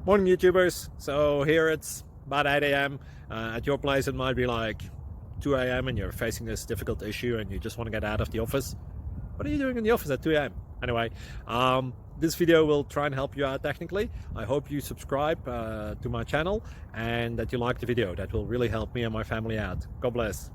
Morning YouTubers. So here it's about 8 a.m. At your place it might be like 2 a.m. and you're facing this difficult issue and you just want to get out of the office. What are you doing in the office at 2 a.m.? Anyway, this video will try and help you out technically. I hope you subscribe to my channel and that you like the video. That will really help me and my family out. God bless.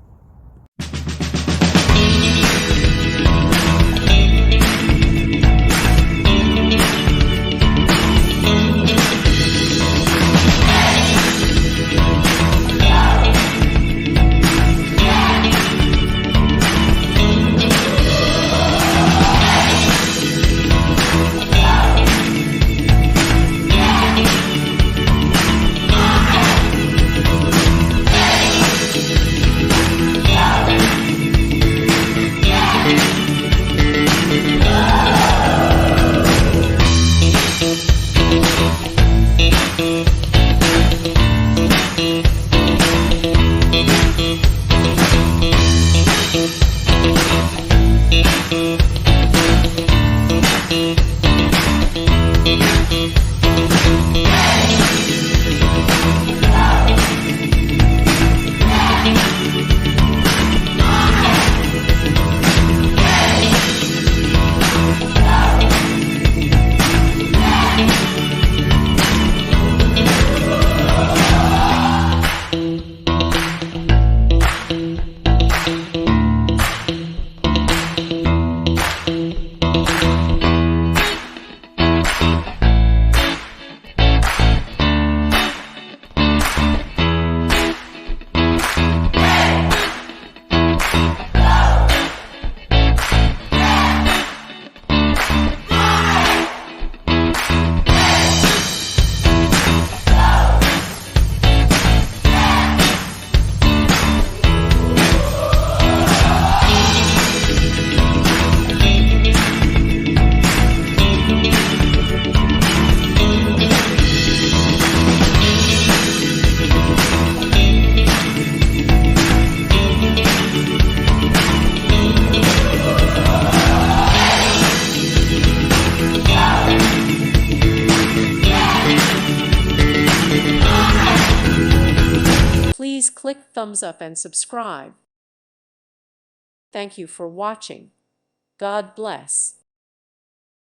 Please click thumbs up and subscribe. Thank you for watching. God bless.